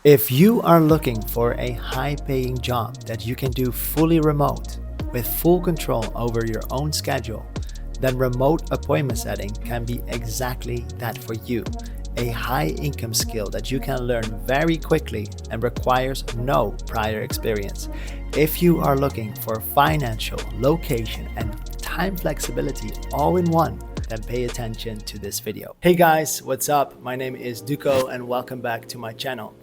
If you are looking for a high-paying job that you can do fully remote with full control over your own schedule, then remote appointment setting can be exactly that for you. A high-income skill that you can learn very quickly and requires no prior experience. If you are looking for financial, location, and time flexibility all in one, then pay attention to this video. Hey guys, what's up? My name is Duco and welcome back to my channel.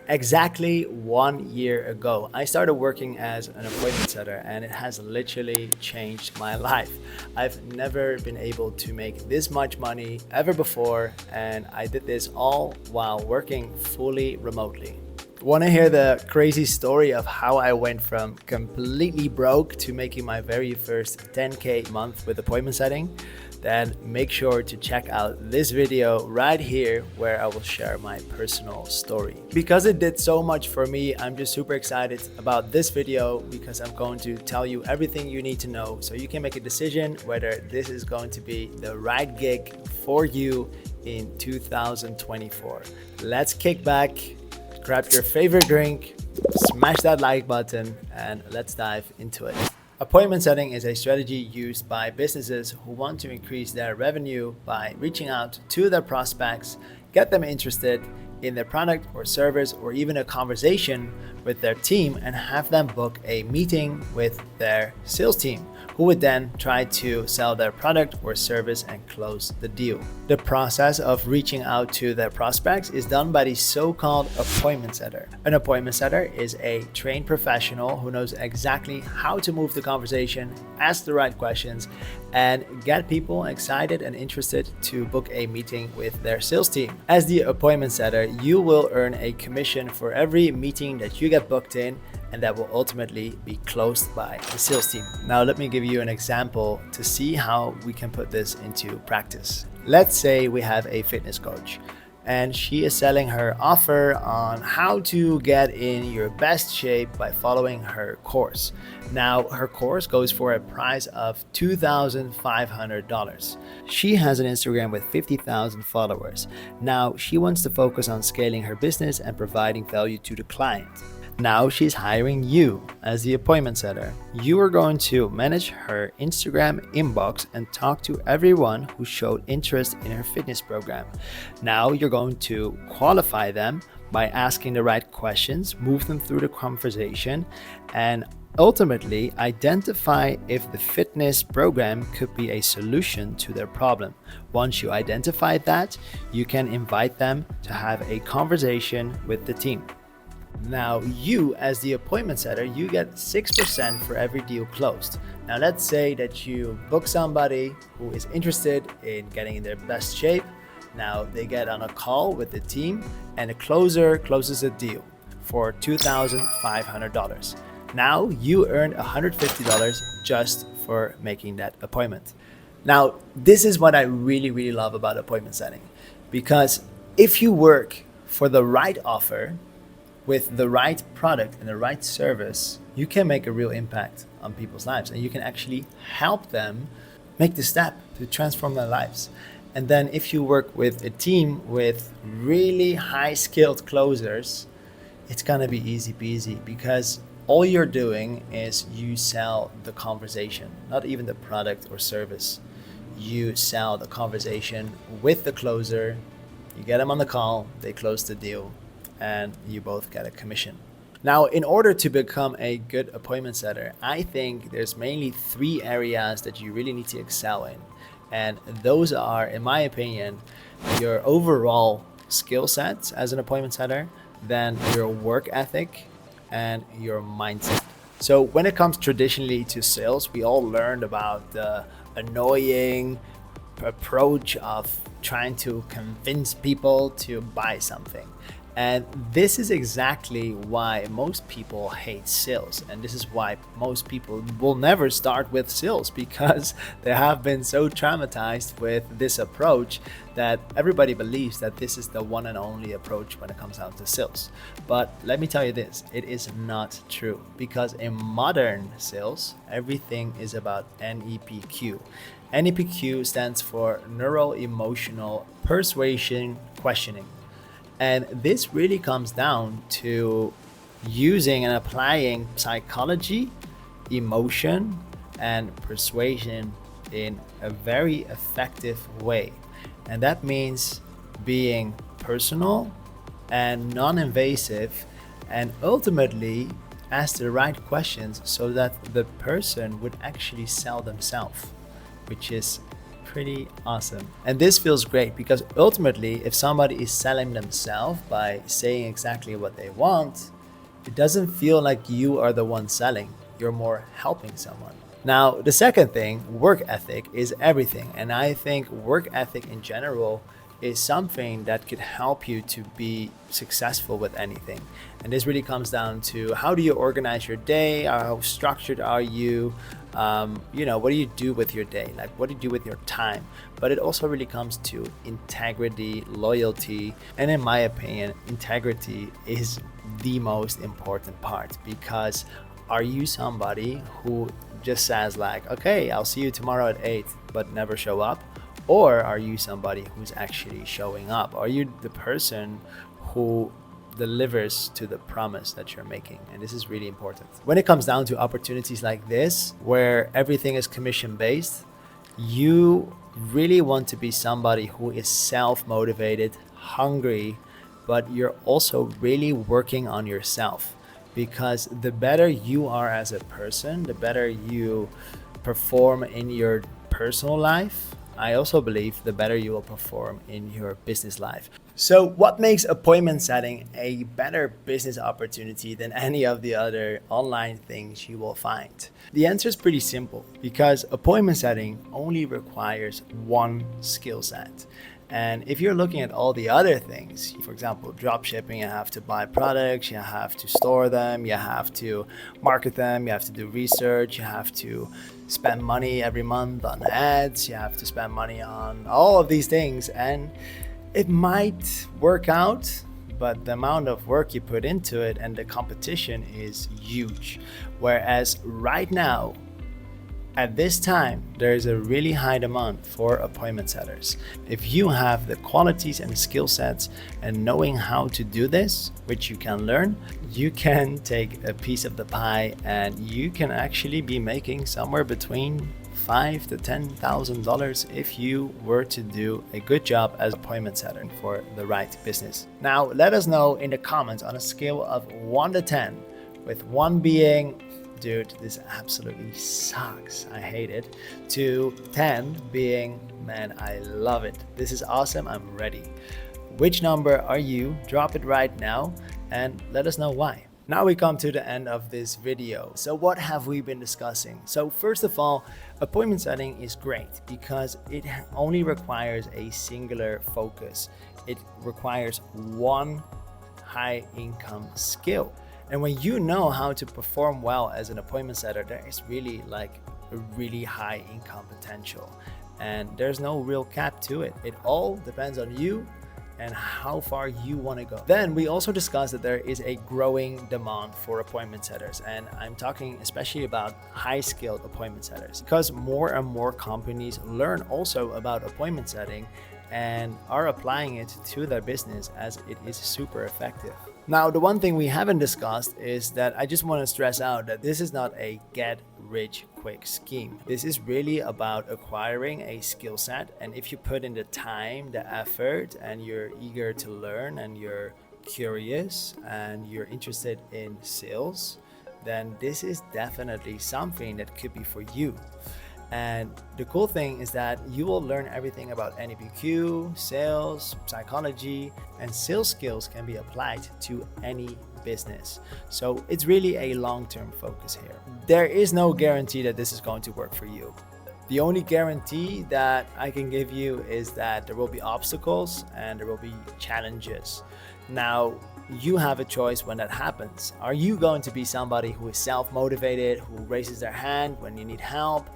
Exactly 1 year ago, I started working as an appointment setter and it has literally changed my life. I've never been able to make this much money ever before, and I did this all while working fully remotely. Want to hear the crazy story of how I went from completely broke to making my very first 10K month with appointment setting? Then make sure to check out this video right here where I will share my personal story. Because it did so much for me, I'm just super excited about this video because I'm going to tell you everything you need to know so you can make a decision whether this is going to be the right gig for you in 2024. Let's kick back, grab your favorite drink, smash that like button, and let's dive into it. Appointment setting is a strategy used by businesses who want to increase their revenue by reaching out to their prospects, get them interested in their product or service, or even a conversation with their team, and have them book a meeting with their sales team, who would then try to sell their product or service and close the deal. The process of reaching out to their prospects is done by the so-called appointment setter. An appointment setter is a trained professional who knows exactly how to move the conversation, ask the right questions, and get people excited and interested to book a meeting with their sales team. As the appointment setter, you will earn a commission for every meeting that you get booked in, and that will ultimately be closed by the sales team. Now let me give you an example to see how we can put this into practice. Let's say we have a fitness coach and she is selling her offer on how to get in your best shape by following her course. Now her course goes for a price of $2,500. She has an Instagram with 50,000 followers. Now she wants to focus on scaling her business and providing value to the client. Now she's hiring you as the appointment setter. You are going to manage her Instagram inbox and talk to everyone who showed interest in her fitness program. Now you're going to qualify them by asking the right questions, move them through the conversation, and ultimately identify if the fitness program could be a solution to their problem. Once you identify that, you can invite them to have a conversation with the team. Now you, as the appointment setter, you get 6% for every deal closed. Now let's say that you book somebody who is interested in getting in their best shape. Now they get on a call with the team and the closer closes a deal for $2,500. Now you earned $150 just for making that appointment. Now this is what I really love about appointment setting, because if you work for the right offer, with the right product and the right service, you can make a real impact on people's lives and you can actually help them make the step to transform their lives. And then if you work with a team with really high skilled closers, it's gonna be easy peasy, because all you're doing is you sell the conversation, not even the product or service. You sell the conversation with the closer, you get them on the call, they close the deal, and you both get a commission. Now, in order to become a good appointment setter, I think there's mainly 3 areas that you really need to excel in. And those are, in my opinion, your overall skill sets as an appointment setter, then your work ethic, and your mindset. So when it comes traditionally to sales, we all learned about the annoying approach of trying to convince people to buy something. And this is exactly why most people hate sales. And this is why most people will never start with sales, because they have been so traumatized with this approach that everybody believes that this is the one and only approach when it comes down to sales. But let me tell you this, it is not true, because in modern sales, everything is about NEPQ. NEPQ stands for Neuro Emotional Persuasion Questioning. And this really comes down to using and applying psychology, emotion, and persuasion in a very effective way. And that means being personal and non invasive, and ultimately ask the right questions so that the person would actually sell themselves, which is pretty awesome. And this feels great because ultimately, if somebody is selling themselves by saying exactly what they want, it doesn't feel like you are the one selling, you're more helping someone. Now, the second thing, work ethic, is everything. And I think work ethic in general is something that could help you to be successful with anything. And this really comes down to how do you organize your day? How structured are you? What do you do with your day? Like, what do you do with your time? But it also really comes to integrity, loyalty. And in my opinion, integrity is the most important part, because are you somebody who just says like, okay, I'll see you tomorrow at 8, but never show up? Or are you somebody who's actually showing up? Are you the person who delivers to the promise that you're making? And this is really important. When it comes down to opportunities like this, where everything is commission based, you really want to be somebody who is self-motivated, hungry, but you're also really working on yourself. Because the better you are as a person, the better you perform in your personal life, I also believe the better you will perform in your business life. So what makes appointment setting a better business opportunity than any of the other online things you will find? The answer is pretty simple, because appointment setting only requires one skill set. And if you're looking at all the other things, for example, drop shipping, you have to buy products, you have to store them, you have to market them, you have to do research, you have to spend money every month on ads, you have to spend money on all of these things. And it might work out, but the amount of work you put into it and the competition is huge. Whereas right now, at this time, there is a really high demand for appointment setters. If you have the qualities and skill sets and knowing how to do this, which you can learn, you can take a piece of the pie and you can actually be making somewhere between $5,000 to $10,000 if you were to do a good job as appointment setter for the right business. Now, let us know in the comments on a scale of 1 to 10, with 1 being, dude, this absolutely sucks, I hate it, to 10 being, man, I love it, this is awesome, I'm ready. Which number are you? Drop it right now and let us know why. Now we come to the end of this video. So what have we been discussing? So first of all, appointment setting is great because it only requires a singular focus. It requires one high income skill. And when you know how to perform well as an appointment setter, there is really like a really high income potential. And there's no real cap to it. It all depends on you and how far you want to go. Then we also discussed that there is a growing demand for appointment setters. And I'm talking especially about high skilled appointment setters, because more and more companies learn also about appointment setting and are applying it to their business, as it is super effective. Now, the one thing we haven't discussed is that I just want to stress out that this is not a get rich quick scheme. This is really about acquiring a skill set. And if you put in the time, the effort, and you're eager to learn, and you're curious, and you're interested in sales, then this is definitely something that could be for you. And the cool thing is that you will learn everything about NPQ, sales, psychology, and sales skills can be applied to any business. So it's really a long-term focus here. There is no guarantee that this is going to work for you. The only guarantee that I can give you is that there will be obstacles and there will be challenges. Now, you have a choice when that happens. Are you going to be somebody who is self-motivated, who raises their hand when you need help?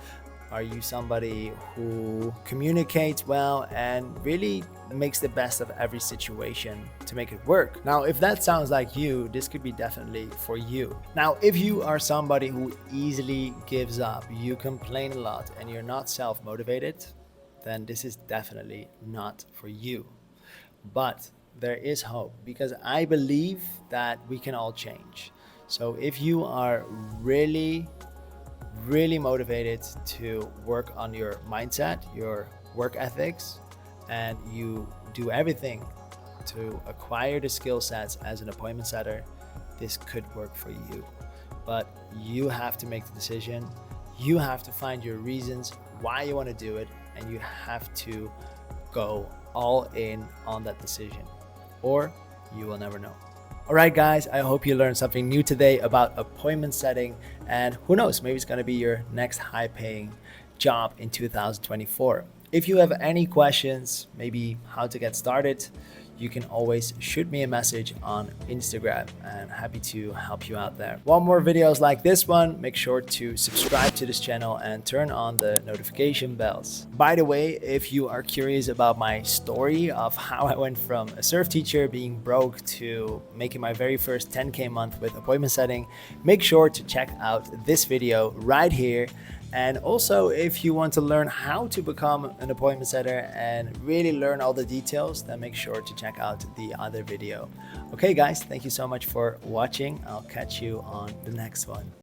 Are you somebody who communicates well and really makes the best of every situation to make it work? Now, if that sounds like you, this could be definitely for you. Now, if you are somebody who easily gives up, you complain a lot, and you're not self-motivated, then this is definitely not for you. But there is hope, because I believe that we can all change. So if you are really motivated to work on your mindset, your work ethics, and you do everything to acquire the skill sets as an appointment setter, this could work for you. But you have to make the decision. You have to find your reasons why you want to do it, and you have to go all in on that decision, or you will never know. All right, guys, I hope you learned something new today about appointment setting, and who knows, maybe it's going to be your next high paying job in 2024. If you have any questions, maybe how to get started, you can always shoot me a message on Instagram, and happy to help you out there. Want more videos like this one? Make sure to subscribe to this channel and turn on the notification bells. By the way, if you are curious about my story of how I went from a surf teacher being broke to making my very first 10K month with appointment setting, make sure to check out this video right here. And also, if you want to learn how to become an appointment setter and really learn all the details, then make sure to check out the other video. Okay, guys, thank you so much for watching. I'll catch you on the next one.